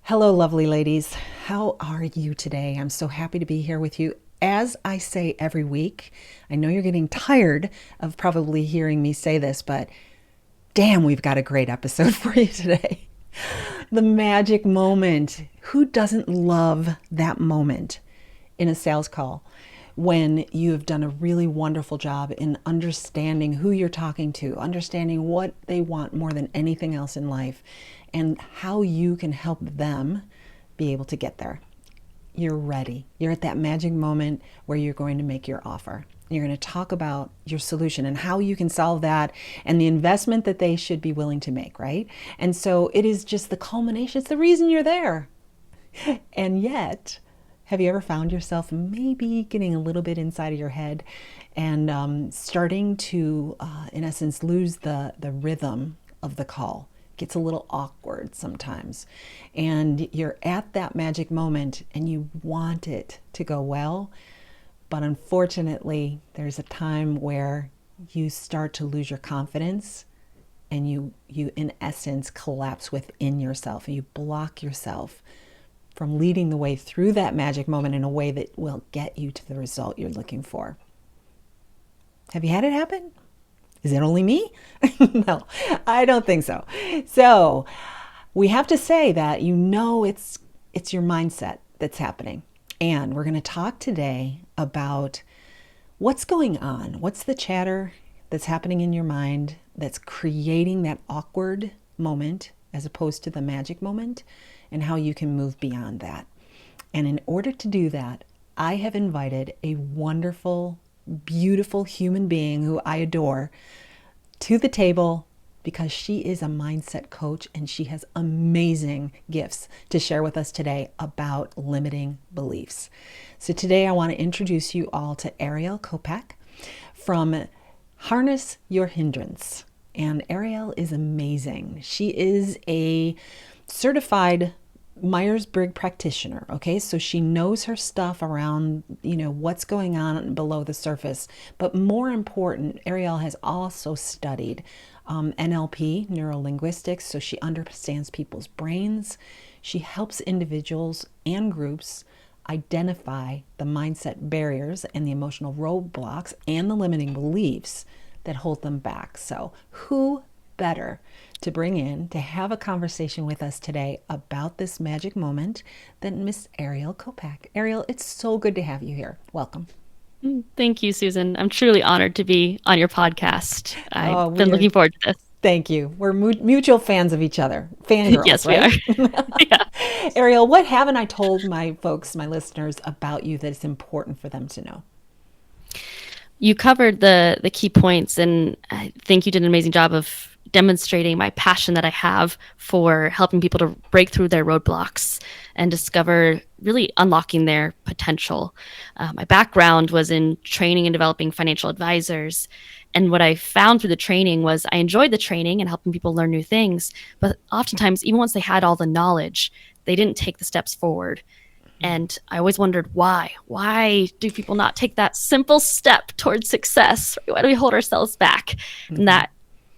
Hello, lovely ladies. How are you today? I'm so happy to be here with you. As I say every week, I know you're getting tired of probably hearing me say this, but damn, we've got a great episode for you today. The magic moment. Who doesn't love that moment in a sales call when you have done a really wonderful job in understanding who you're talking to, understanding what they want more than anything else in life, and how you can help them be able to get there? You're ready. You're at that magic moment where you're going to make your offer. You're going to talk about your solution and how you can solve that and the investment that they should be willing to make, right? And so it is just the culmination. It's the reason you're there. And yet, have you ever found yourself maybe getting a little bit inside of your head and starting to, in essence, lose the rhythm of the call? Gets a little awkward sometimes. And you're at that magic moment and you want it to go well. But unfortunately, there's a time where you start to lose your confidence and you in essence collapse within yourself and you block yourself from leading the way through that magic moment in a way that will get you to the result you're looking for. Have you had it happen? Is it only me? No, I don't think so. So we have to say that it's your mindset that's happening. And we're going to talk today about what's going on. What's the chatter that's happening in your mind that's creating that awkward moment as opposed to the magic moment, and how you can move beyond that. And in order to do that, I have invited a wonderful, beautiful human being who I adore to the table because she is a mindset coach and she has amazing gifts to share with us today about limiting beliefs. So today I want to introduce you all to Ariel Kopac from Harness Your Hindrance. And Ariel is amazing. She is a certified Myers-Briggs practitioner. Okay, so she knows her stuff around, what's going on below the surface. But more important, Ariel has also studied NLP, neuro-linguistics, so she understands people's brains. She helps individuals and groups identify the mindset barriers and the emotional roadblocks and the limiting beliefs that hold them back. So who better to bring in to have a conversation with us today about this magic moment than Miss Ariel Kopac. Ariel, it's so good to have you here. Welcome. Thank you, Susan. I'm truly honored to be on your podcast. Oh, I've been looking forward to this. Thank you. We're mutual fans of each other. Fangirls, Yes, we right? are. Yeah. Ariel, what haven't I told my folks, my listeners, about you that it's important for them to know? You covered the key points, and I think you did an amazing job of demonstrating my passion that I have for helping people to break through their roadblocks and discover really unlocking their potential. My background was in training and developing financial advisors. And what I found through the training was I enjoyed the training and helping people learn new things. But oftentimes, even once they had all the knowledge, they didn't take the steps forward. And I always wondered why. Why do people not take that simple step towards success? Why do we hold ourselves back? Mm-hmm. And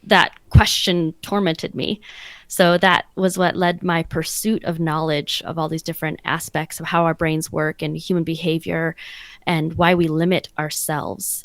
that question tormented me. So that was what led my pursuit of knowledge of all these different aspects of how our brains work and human behavior and why we limit ourselves.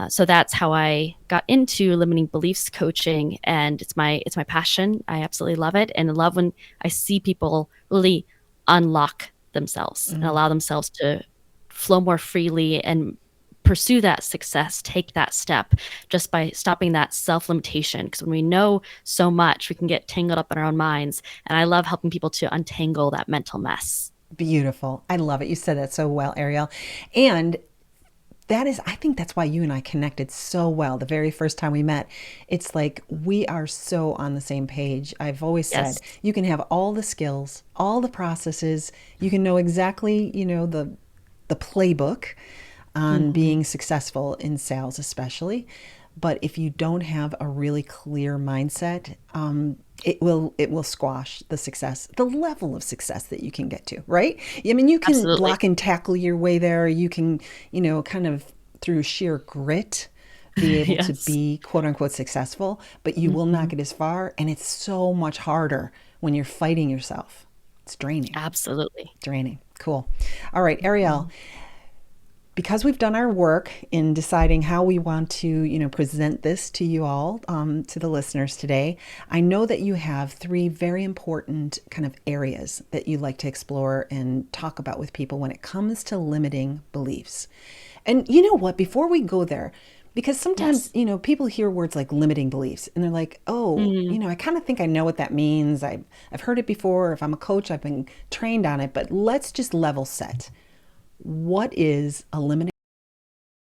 So that's how I got into limiting beliefs coaching, and it's my passion. I absolutely love it, and I love when I see people really unlock themselves and allow themselves to flow more freely and pursue that success, take that step just by stopping that self-limitation. Because when we know so much, we can get tangled up in our own minds. And I love helping people to untangle that mental mess. Beautiful. I love it. You said that so well, Ariel. And I think that's why you and I connected so well the very first time we met. It's like we are so on the same page. I've always said you can have all the skills, all the processes. You can know exactly, the playbook on being successful in sales, especially. But if you don't have a really clear mindset, it will squash the success, the level of success that you can get to, right? I mean, you can Absolutely. block and tackle your way there. You can, kind of through sheer grit, be able to Yes. be quote unquote successful, but you will not get as far. And it's so much harder when you're fighting yourself. It's draining. Absolutely. Draining. Cool. All right, Ariel, because we've done our work in deciding how we want to, present this to you all, to the listeners today, I know that you have three very important kind of areas that you like to explore and talk about with people when it comes to limiting beliefs. And you know what? Before we go there, because sometimes, Yes. people hear words like limiting beliefs and they're like, oh, Mm, I kind of think I know what that means. I've heard it before. If I'm a coach, I've been trained on it, but let's just level set. What is a limiting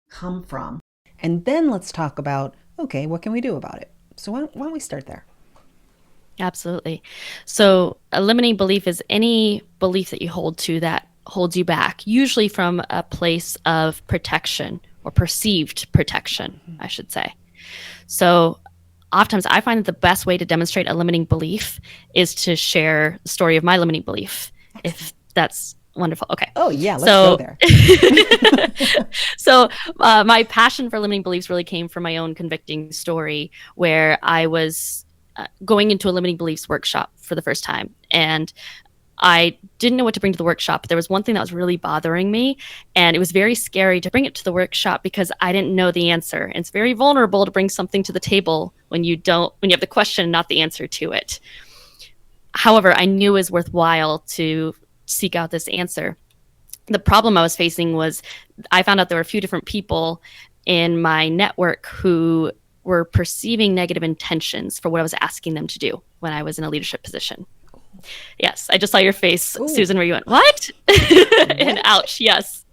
come from? And then let's talk about, okay, what can we do about it? So why don't we start there? absolutely. So, a limiting belief is any belief that you hold to that holds you back, usually from a place of protection or perceived protection, I should say. So, oftentimes I find that the best way to demonstrate a limiting belief is to share the story of my limiting belief, if Excellent. that's wonderful. Okay. Oh, yeah, let's go So, there. my passion for limiting beliefs really came from my own convicting story where I was going into a limiting beliefs workshop for the first time. And I didn't know what to bring to the workshop. There was one thing that was really bothering me, and it was very scary to bring it to the workshop because I didn't know the answer. And it's very vulnerable to bring something to the table when you have the question and not the answer to it. However, I knew it was worthwhile to seek out this answer. The problem I was facing was I found out there were a few different people in my network who were perceiving negative intentions for what I was asking them to do when I was in a leadership position. Yes, I just saw your face, Ooh, Susan, where you went, what? And what? ouch, yes.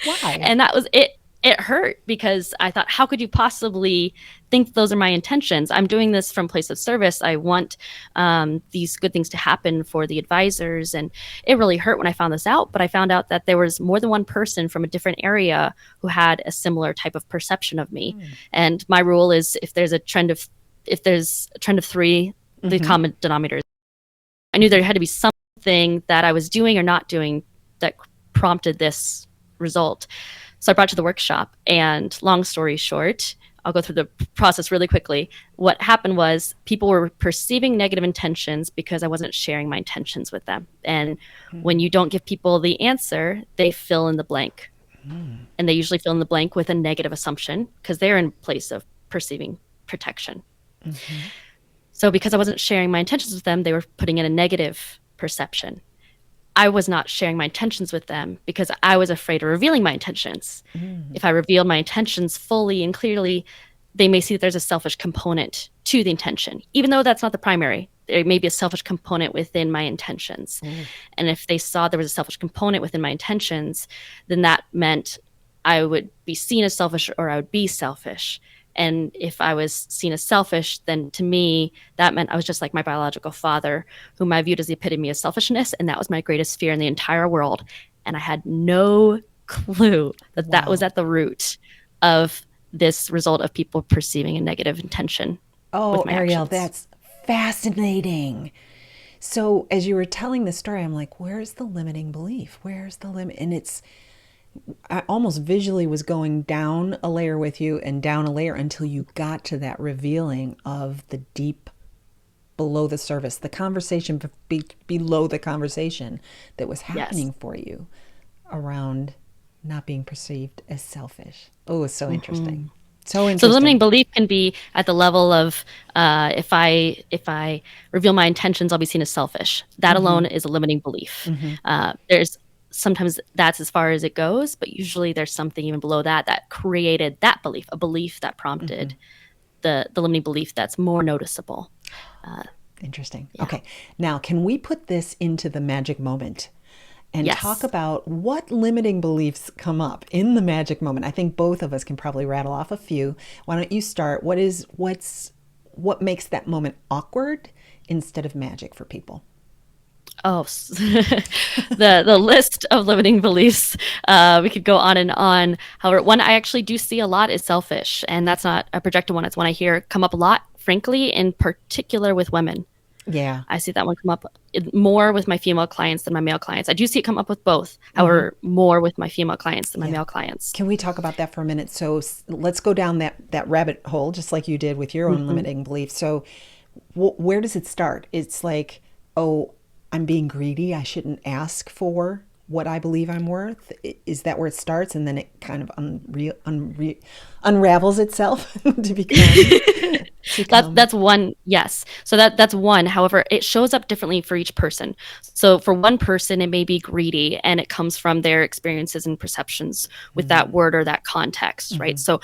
Why? And that was it. It hurt because I thought, how could you possibly think those are my intentions? I'm doing this from a place of service. I want these good things to happen for the advisors. And it really hurt when I found this out. But I found out that there was more than one person from a different area who had a similar type of perception of me. And my rule is if there's a trend of three, the Mm-hmm. common denominator. I knew there had to be something that I was doing or not doing that prompted this result. So I brought it to the workshop. And long story short, I'll go through the process really quickly. What happened was people were perceiving negative intentions because I wasn't sharing my intentions with them. And when you don't give people the answer, they fill in the blank. And they usually fill in the blank with a negative assumption because they're in place of perceiving protection. So because I wasn't sharing my intentions with them, they were putting in a negative perception. I was not sharing my intentions with them because I was afraid of revealing my intentions. If I revealed my intentions fully and clearly, they may see that there's a selfish component to the intention, even though that's not the primary. There may be a selfish component within my intentions. And if they saw there was a selfish component within my intentions, then that meant I would be seen as selfish or I would be selfish. And if I was seen as selfish, then to me, that meant I was just like my biological father, whom I viewed as the epitome of selfishness. And that was my greatest fear in the entire world. And I had no clue that that was Wow. at the root of this result of people perceiving a negative intention Oh, with my Ariel, actions. that's fascinating. So as you were telling the story, I'm like, where's the limiting belief? Where's the limit? And I almost visually was going down a layer with you and down a layer until you got to that revealing of the deep below the surface, the conversation below the conversation that was Yes. happening for you around not being perceived as selfish. Oh, it's so interesting. Mm-hmm. So So the limiting interesting. belief can be at the level of if I reveal my intentions, I'll be seen as selfish. That alone is a limiting belief. There's sometimes that's as far as it goes, but usually there's something even below that that created that belief, a belief that prompted the limiting belief that's more noticeable. Uh, Interesting. yeah. Okay. Now, can we put this into the magic moment and talk Yes. about what limiting beliefs come up in the magic moment? I think both of us can probably rattle off a few. Why don't you start? What makes that moment awkward instead of magic for people? Oh, the list of limiting beliefs. We could go on and on. However, one I actually do see a lot is selfish, and that's not a projected one. It's one I hear come up a lot, frankly, in particular with women. Yeah. I see that one come up more with my female clients than my male clients. I do see it come up with both. However, more with my female clients than my Yeah. male clients. Can we talk about that for a minute? So let's go down that rabbit hole, just like you did with your own Mhm. limiting beliefs. So where does it start? It's like, oh, I'm being greedy. I shouldn't ask for what I believe I'm worth. Is that where it starts? And then it kind of unravels itself to come. That's one, yes. So that's one. However, it shows up differently for each person. So for one person, it may be greedy, and it comes from their experiences and perceptions with that word or that context, right? So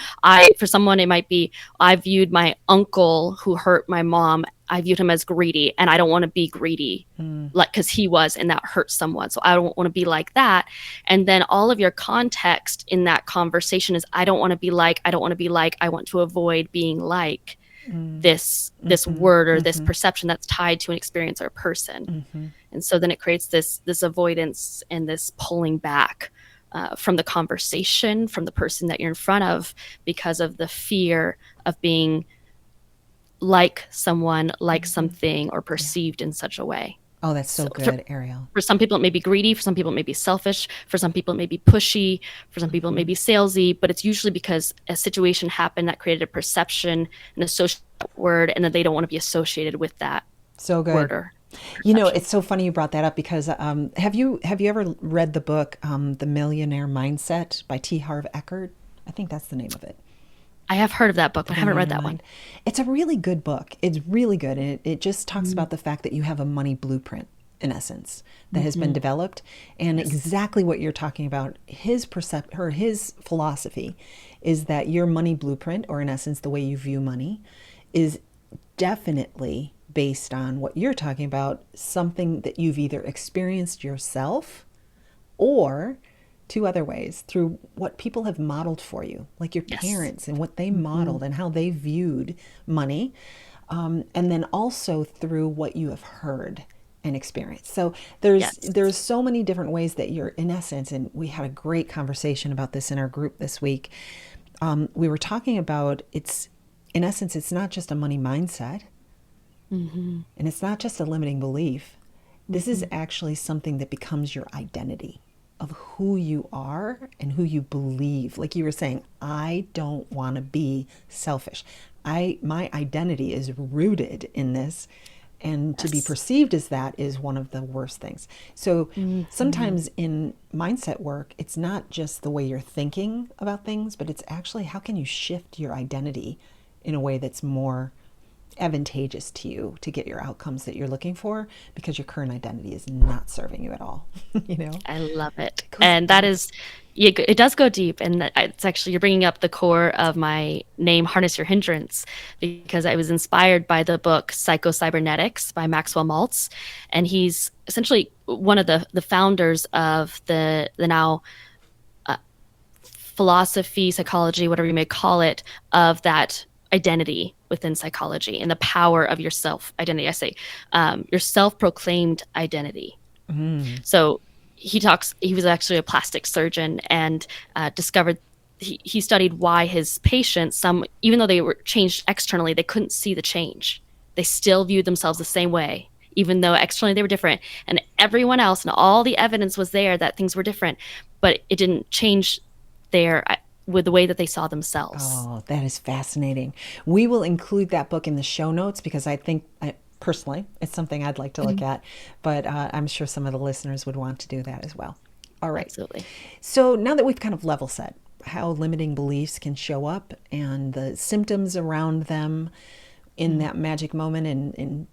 for someone, it might be, I viewed my uncle who hurt my mom, I viewed him as greedy, and I don't want to be greedy, like, because he was, and that hurt someone. So I don't want to be like that. And then all of your context in that conversation is, I don't want to be like, I don't want to be like, I want to avoid being like this word or this perception that's tied to an experience or a person. And so then it creates this avoidance and this pulling back from the conversation, from the person that you're in front of, because of the fear of being like someone, like something, or perceived in such a way. Oh, that's so good, Ariel. For some people, it may be greedy. For some people, it may be selfish. For some people, it may be pushy. For some people, it may be salesy. But it's usually because a situation happened that created a perception, an associated word, and that they don't want to be associated with that So good. word or You know, perception. it's so funny you brought that up because have you ever read the book The Millionaire Mindset by T. Harv Eker? I think that's the name of it. I have heard of that book, but I haven't read Millionaire that one. Mind. It's a really good book. It's really good. And it just talks about the fact that you have a money blueprint, in essence, that has been developed. And exactly what you're talking about, his philosophy is that your money blueprint, or in essence, the way you view money, is definitely based on what you're talking about, something that you've either experienced yourself or two other ways through what people have modeled for you, like your Yes. parents and what they modeled and how they viewed money. And then also through what you have heard and experienced. So Yes. there's so many different ways that you're, in essence, and we had a great conversation about this in our group this week. We were talking about, it's, in essence, it's not just a money mindset, and it's not just a limiting belief. This is actually something that becomes your identity of who you are and who you believe. Like you were saying, I don't want to be selfish. My identity is rooted in this, and to be Yes. perceived as that is one of the worst things. So sometimes in mindset work, it's not just the way you're thinking about things, but it's actually how can you shift your identity in a way that's more advantageous to you to get your outcomes that you're looking for, because your current identity is not serving you at all. you know I love it. it goes And that deep. is, it does go deep. And it's actually, you're bringing up the core of my name, Harness Your Hindrance, because I was inspired by the book Psycho-Cybernetics by Maxwell Maltz. And he's essentially one of the founders of the now philosophy, psychology, whatever you may call it, of that identity within psychology and the power of your self identity. I say your self proclaimed identity. So he was actually a plastic surgeon and discovered, he studied why his patients, some, even though they were changed externally, they couldn't see the change. They still viewed themselves the same way, even though externally they were different. And everyone else and all the evidence was there that things were different, but it didn't change their with the way that they saw themselves. Oh, that is fascinating. We will include that book in the show notes because personally, it's something I'd like to look at, but I'm sure some of the listeners would want to do that as well. All right. Absolutely. So now that we've kind of level set how limiting beliefs can show up and the symptoms around them in that magic moment, and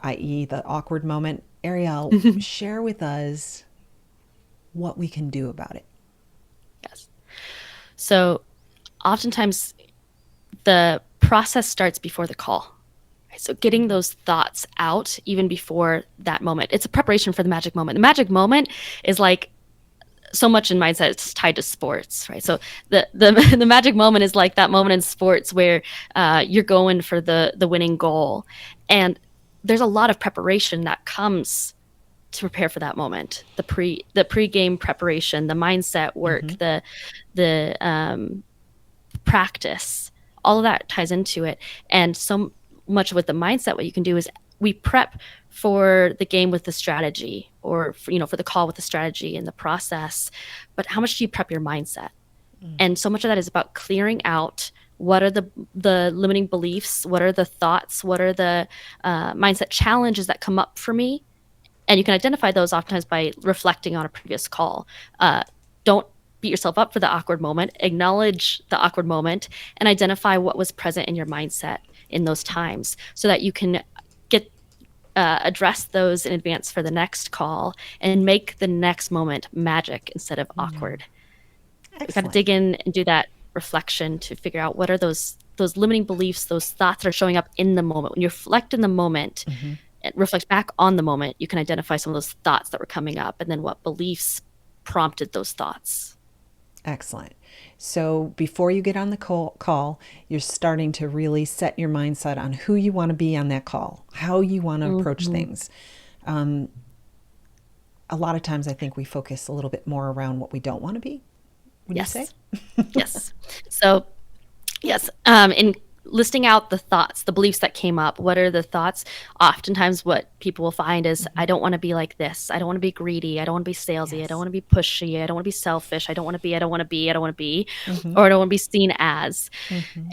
i.e. the awkward moment, Ariel, share with us what we can do about it. Yes. So oftentimes the process starts before the call. Right? So getting those thoughts out even before that moment. It's a preparation for the magic moment. The magic moment is like so much in mindset, it's tied to sports, right? So the magic moment is like that moment in sports where you're going for the winning goal, and there's a lot of preparation that comes to prepare for that moment. The pre-game preparation, the mindset work, the practice, all of that ties into it. And so much with the mindset, what you can do is we prep for the game with the strategy, or for the call with the strategy and the process. But how much do you prep your mindset? And so much of that is about clearing out what are the limiting beliefs, what are the thoughts, what are the mindset challenges that come up for me, And you can identify those oftentimes by reflecting on a previous call. Don't beat yourself up for the awkward moment. Acknowledge the awkward moment and identify what was present in your mindset in those times so that you can get address those in advance for the next call and make the next moment magic instead of awkward. We got to Excellent. dig in and do that reflection to figure out what are those limiting beliefs, those thoughts that are showing up in the moment. When you reflect in the moment, and reflect back on the moment, you can identify some of those thoughts that were coming up and then what beliefs prompted those thoughts. Excellent. So before you get on the call, you're starting to really set your mindset on who you want to be on that call, how you want to approach things. A lot of times I think we focus a little bit more around what we don't want to be. Would you say? Yes. So, yes. In listing out the thoughts, the beliefs that came up, what are the thoughts? Oftentimes what people will find is, I don't want to be like this. I don't want to be greedy. I don't want to be salesy. I don't want to be pushy. I don't want to be selfish. I don't want to be, or I don't want to be seen as.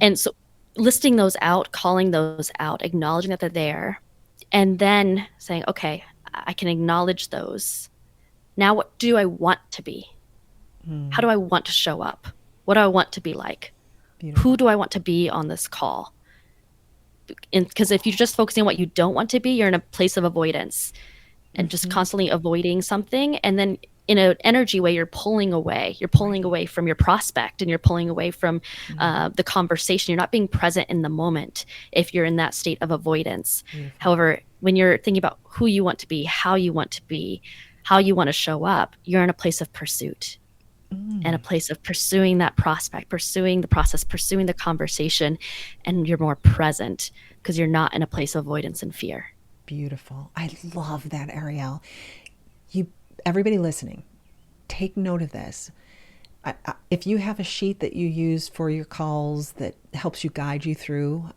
And so listing those out, calling those out, acknowledging that they're there, and then saying, okay, I can acknowledge those. Now, what do I want to be? How do I want to show up? What do I want to be like? Beautiful. Who do I want to be on this call? Because if you're just focusing on what you don't want to be, you're in a place of avoidance and just constantly avoiding something. And then in an energy way, you're pulling away. You're pulling away from your prospect and you're pulling away from the conversation. You're not being present in the moment if you're in that state of avoidance. However, when you're thinking about who you want to be, how you want to be, how you want to show up, you're in a place of pursuit. And a place of pursuing that prospect, pursuing the process, pursuing the conversation, and you're more present because you're not in a place of avoidance and fear. Beautiful. I love that, Ariel. Everybody listening, take note of this. If you have a sheet that you use for your calls that helps you guide you through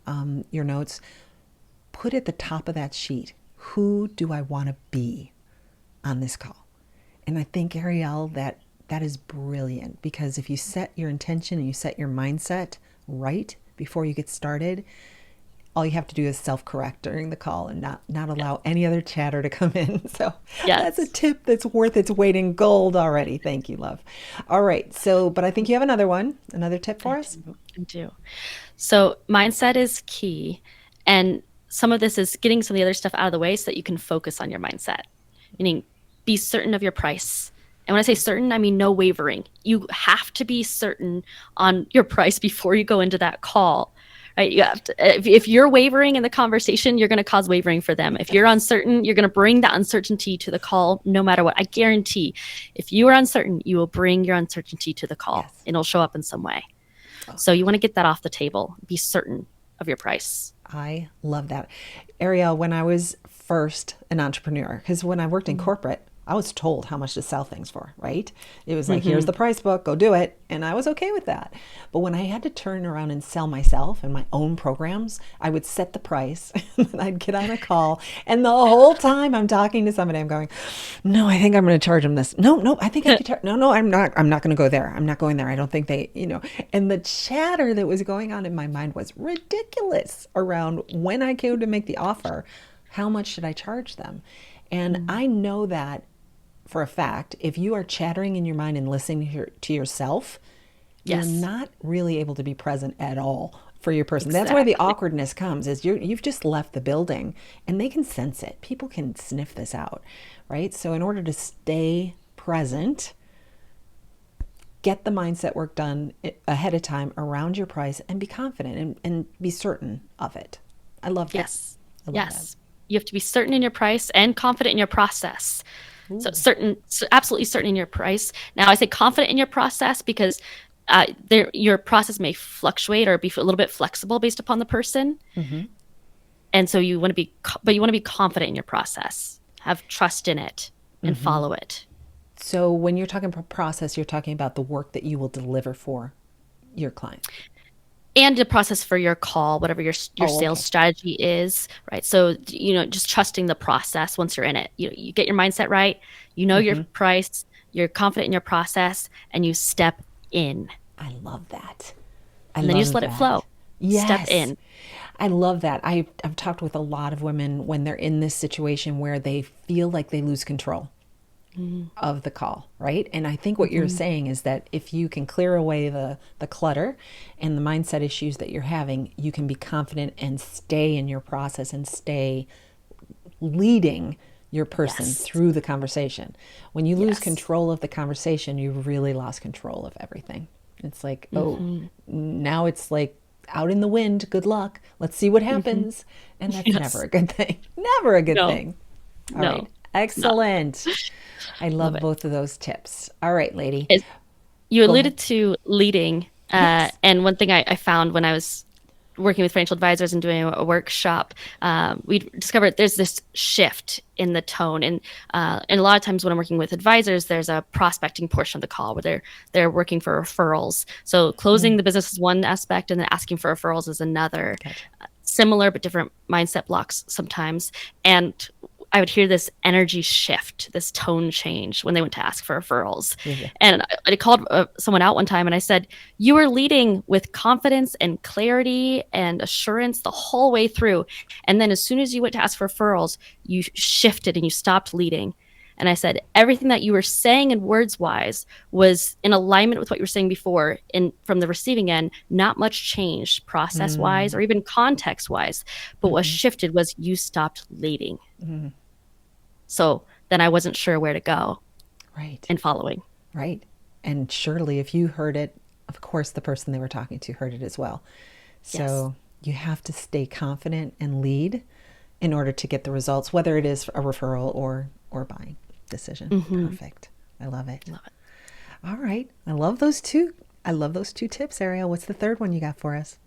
your notes, put at the top of that sheet, who do I want to be on this call? And I think, Ariel, that is brilliant, because if you set your intention and you set your mindset right before you get started, all you have to do is self-correct during the call and not allow any other chatter to come in. So that's a tip that's worth its weight in gold already. Thank you, love. All right. So, but I think you have another tip for us? I do. So mindset is key. And some of this is getting some of the other stuff out of the way so that you can focus on your mindset, meaning be certain of your price. And when I say certain, I mean no wavering. You have to be certain on your price before you go into that call. Right? You have to, if you're wavering in the conversation, you're going to cause wavering for them. If you're uncertain, you're going to bring that uncertainty to the call no matter what. I guarantee if you are uncertain, you will bring your uncertainty to the call and it'll show up in some way. So you want to get that off the table. Be certain of your price. I love that. Ariel, when I was first an entrepreneur, because when I worked in corporate, I was told how much to sell things for, right? It was like, here's the price book, go do it. And I was okay with that. But when I had to turn around and sell myself and my own programs, I would set the price and I'd get on a call. And the whole time I'm talking to somebody, I'm going, no, I think I'm going to charge them this. No, I think I could charge. No, I'm not going to go there. I'm not going there. I don't think they, and the chatter that was going on in my mind was ridiculous around when I came to make the offer, how much should I charge them? And I know that for a fact, if you are chattering in your mind and listening to yourself, you're not really able to be present at all for your person. That's where the awkwardness comes, is you've just left the building and they can sense it. People can sniff this out, right? So in order to stay present, get the mindset work done ahead of time around your price and be confident and be certain of it. I love that. Yes. That. You have to be certain in your price and confident in your process. So absolutely certain in your price. Now I say confident in your process because your process may fluctuate or be a little bit flexible based upon the person. And so you want to be confident in your process, have trust in it and follow it. So when you're talking about process, you're talking about the work that you will deliver for your client. And the process for your call, whatever your sales strategy is, right? So, just trusting the process once you're in it. You get your mindset right, your price, you're confident in your process, and you step in. I love that. And then you just let it flow. Yes. Step in. I love that. I've talked with a lot of women when they're in this situation where they feel like they lose control Mm-hmm. of the call, right? And I think what you're Mm-hmm. saying is that if you can clear away the clutter and the mindset issues that you're having, you can be confident and stay in your process and stay leading your person Yes. through the conversation. When you lose Yes. control of the conversation, you really lost control of everything. It's like, oh, Mm-hmm. now it's like out in the wind. Good luck. Let's see what Mm-hmm. happens. And that's never Yes. a good thing. Never a good No. thing. All right. No. It's not. Excellent. I Love love it. both of those tips. All right, lady. Is You Go ahead. alluded to leading, Yes. and one thing I found when I was working with financial advisors and doing a workshop, we discovered there's this shift in the tone, and a lot of times when I'm working with advisors, there's a prospecting portion of the call where they're working for referrals. So closing the business is one aspect, and then asking for referrals is another. Gotcha. Similar but different mindset blocks sometimes, and I would hear this energy shift, this tone change when they went to ask for referrals. Yeah. And I called someone out one time and I said, "You were leading with confidence and clarity and assurance the whole way through. And then as soon as you went to ask for referrals, you shifted and you stopped leading." And I said, everything that you were saying in words wise was in alignment with what you were saying before. And from the receiving end, not much changed process wise or even context wise. But what shifted was you stopped leading. So then I wasn't sure where to go Right. in following. Right. And surely if you heard it, of course the person they were talking to heard it as well. Yes. So you have to stay confident and lead in order to get the results, whether it is a referral or buying decision. Mm-hmm. Perfect. I love it. Love it. All right. I love those two. I love those two tips, Ariel. What's the third one you got for us?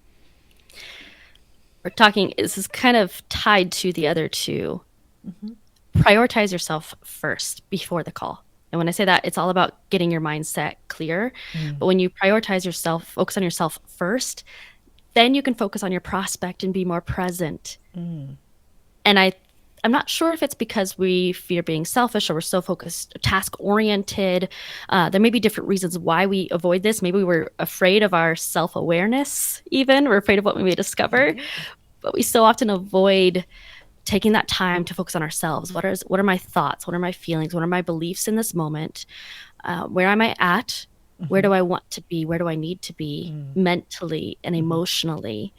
We're talking, this is kind of tied to the other two. Prioritize yourself first before the call. And when I say that, it's all about getting your mindset clear. But when you prioritize yourself, focus on yourself first, then you can focus on your prospect and be more present. And I'm not sure if it's because we fear being selfish or we're so focused, task oriented. There may be different reasons why we avoid this. Maybe we're afraid of our self awareness, even. We're afraid of what we may discover. But we so often avoid taking that time to focus on ourselves. What are my thoughts? What are my feelings? What are my beliefs in this moment? Where am I at? Where do I want to be? Where do I need to be mentally and emotionally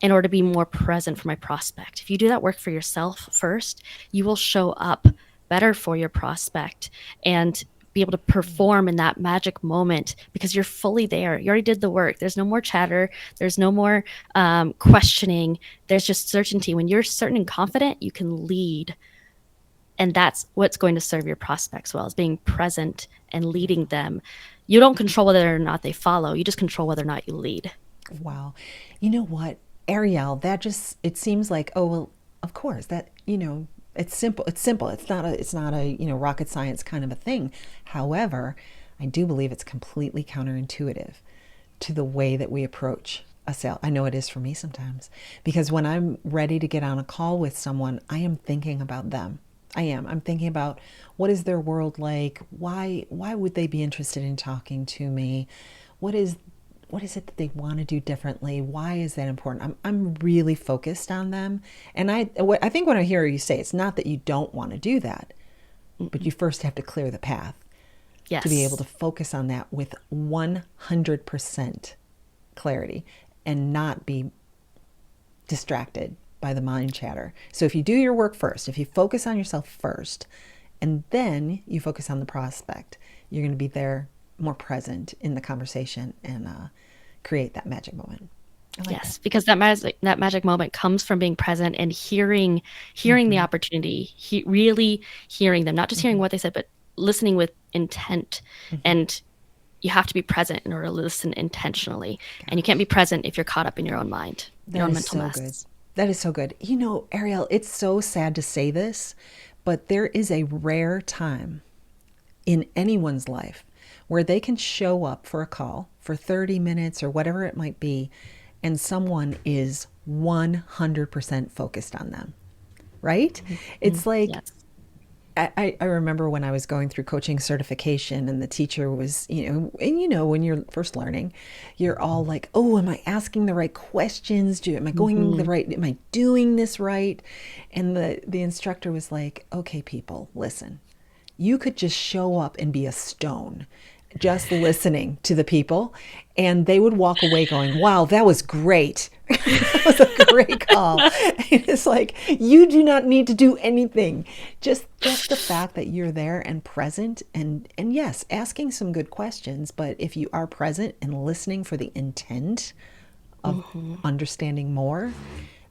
in order to be more present for my prospect? If you do that work for yourself first, you will show up better for your prospect and be able to perform in that magic moment because you're fully there. You already did the work. There's no more chatter. There's no more questioning. There's just certainty. When you're certain and confident, you can lead. And that's what's going to serve your prospects well, is being present and leading them. You don't control whether or not they follow. You just control whether or not you lead. Wow. You know what, Ariel, that just, it seems like, oh, well, of course, that, it's simple. It's simple. It's not a, rocket science kind of a thing. However, I do believe it's completely counterintuitive to the way that we approach a sale. I know it is for me sometimes because when I'm ready to get on a call with someone, I am thinking about them. I am. I'm thinking about what is their world like? Why would they be interested in talking to me? What is what is it that they want to do differently? Why is that important? I'm really focused on them. And I think when I hear you say, it's not that you don't want to do that, but you first have to clear the path to be able Yes. to focus on that with 100% clarity and not be distracted by the mind chatter. So if you do your work first, if you focus on yourself first, and then you focus on the prospect, you're going to be there more present in the conversation and create that magic moment. I like that. Yes, because that magic moment comes from being present and hearing the opportunity, really hearing them, not just hearing what they said, but listening with intent. And you have to be present in order to listen intentionally. And you can't be present if you're caught up in your own mind, your That own is mental so good. mess. That is so good. Ariel, it's so sad to say this, but there is a rare time in anyone's life where they can show up for a call for 30 minutes or whatever it might be, and someone is 100% focused on them, right? It's like Yes. I remember when I was going through coaching certification and the teacher was, and when you're first learning, you're all like, oh, am I asking the right questions? Am I going the Mhm. right, am I doing this right? And the instructor was like, okay, people, listen, you could just show up and be a stone just listening to the people, and they would walk away going, wow, that was great. That was a great call. And it's like, you do not need to do anything. Just the fact that you're there and present, and yes, asking some good questions, but if you are present and listening for the intent of Mhm. understanding more,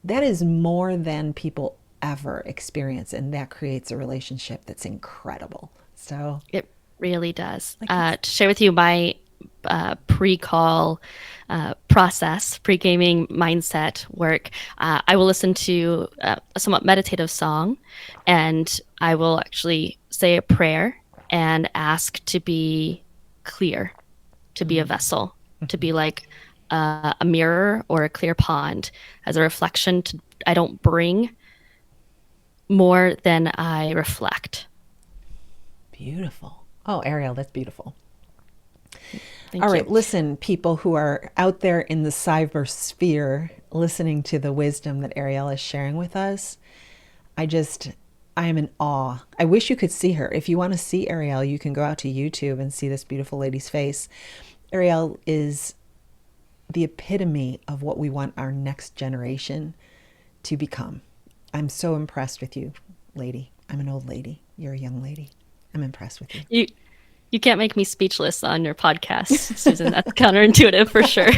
that is more than people ever experience, and that creates a relationship that's incredible. So, It really does. like, it's To share with you my pre-call process, pre-gaming mindset work, I will listen to a somewhat meditative song, and I will actually say a prayer and ask to be clear, to be a vessel, to be like a mirror or a clear pond as a reflection. I don't bring more than I reflect. beautiful. Oh, Ariel, that's beautiful. All Thank you. right, listen, people who are out there in the cyber sphere listening to the wisdom that Ariel is sharing with us, I just, I am in awe. I wish you could see her. If you want to see Ariel, you can go out to YouTube and see this beautiful lady's face. Ariel is the epitome of what we want our next generation to become. I'm so impressed with you, lady. I'm an old lady. You're a young lady. I'm impressed with you. You you can't make me speechless on your podcast, Susan. That's counterintuitive for sure.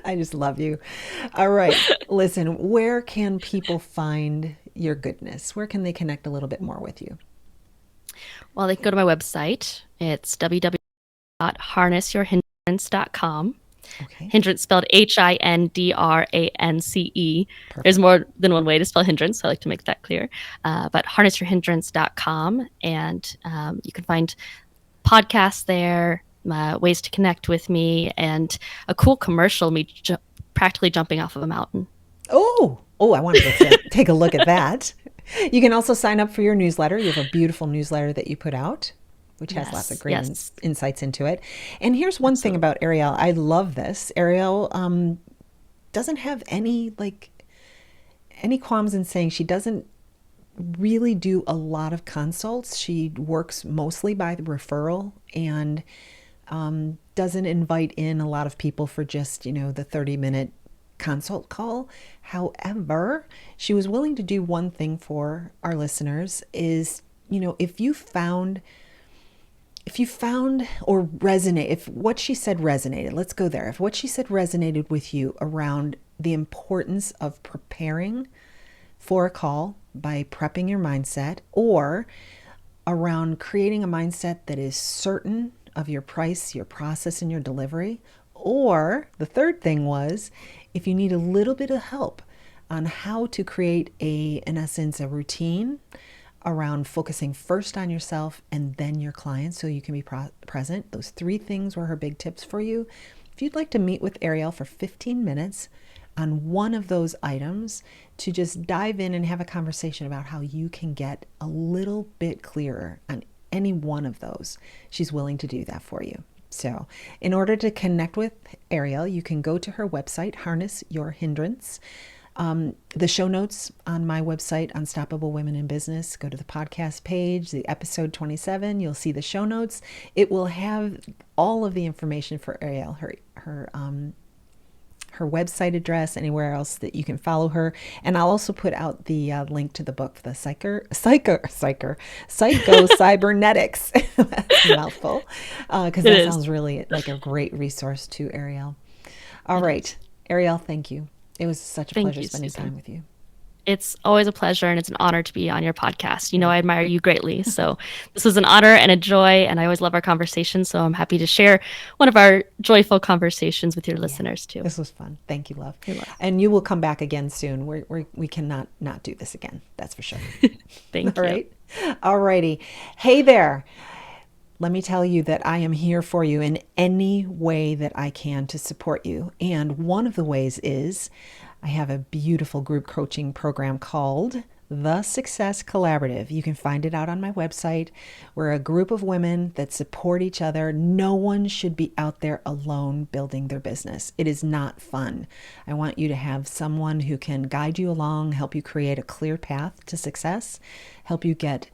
I just love you. All right. Listen, where can people find your goodness? Where can they connect a little bit more with you? Well, they can go to my website. It's www.harnessyourhindrance.com. Okay. Hindrance spelled Hindrace. There's Perfect. more than one way to spell hindrance, so I like to make that clear. But harnessyourhindrance.com, and you can find podcasts there, ways to connect with me, and a cool commercial me practically jumping off of a mountain. Oh, I want to take a look at that. You can also sign up for your newsletter. You have a beautiful newsletter that you put out, which has lots of Yes, great yes, insights into it. And here's one thing absolutely. about Ariel. I love this. Ariel doesn't have any qualms in saying she doesn't really do a lot of consults. She works mostly by the referral and doesn't invite in a lot of people for just, the 30-minute consult call. However, she was willing to do one thing for our listeners is, if you found or resonate, if what she said resonated, let's go there. If what she said resonated with you around the importance of preparing for a call by prepping your mindset, or around creating a mindset that is certain of your price, your process, and your delivery. Or the third thing was, if you need a little bit of help on how to create in essence, a routine around focusing first on yourself and then your clients so you can be present. Those three things were her big tips for you. If you'd like to meet with Ariel for 15 minutes on one of those items to just dive in and have a conversation about how you can get a little bit clearer on any one of those, she's willing to do that for you. So, in order to connect with Ariel, you can go to her website, Harness Your Hindrance. The show notes on my website, Unstoppable Women in Business, go to the podcast page, the episode 27, you'll see the show notes. It will have all of the information for Ariel, her website address, anywhere else that you can follow her. And I'll also put out the link to the book, the Psycho Cybernetics. That's a mouthful, because It that is. sounds really like a great resource to Ariel. All It right, is. Ariel, thank you. It was such a Thank pleasure you, spending Susan. time with you. It's always a pleasure and it's an honor to be on your podcast. You know, Well, I admire you greatly. So, this was an honor and a joy, and I always love our conversations. So, I'm happy to share one of our joyful conversations with your yeah, listeners too. this was fun. Thank you, love. Your love. And you will come back again soon. We cannot not do this again. That's for sure. All Thank you. right. All righty. Hey there. Let me tell you that I am here for you in any way that I can to support you. And one of the ways is I have a beautiful group coaching program called The Success Collaborative. You can find it out on my website. We're a group of women that support each other. No one should be out there alone building their business. It is not fun. I want you to have someone who can guide you along, help you create a clear path to success, help you get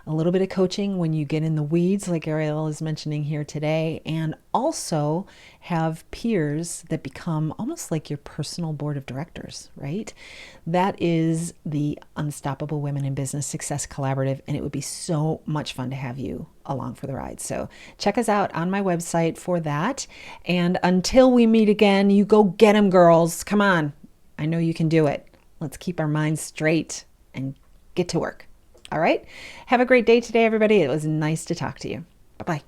a little bit of coaching when you get in the weeds, like Ariel is mentioning here today, and also have peers that become almost like your personal board of directors, right? That is the Unstoppable Women in Business Success Collaborative, and it would be so much fun to have you along for the ride. So check us out on my website for that. And until we meet again, you go get them, girls. Come on. I know you can do it. Let's keep our minds straight and get to work. All right. Have a great day today, everybody. It was nice to talk to you. Bye-bye.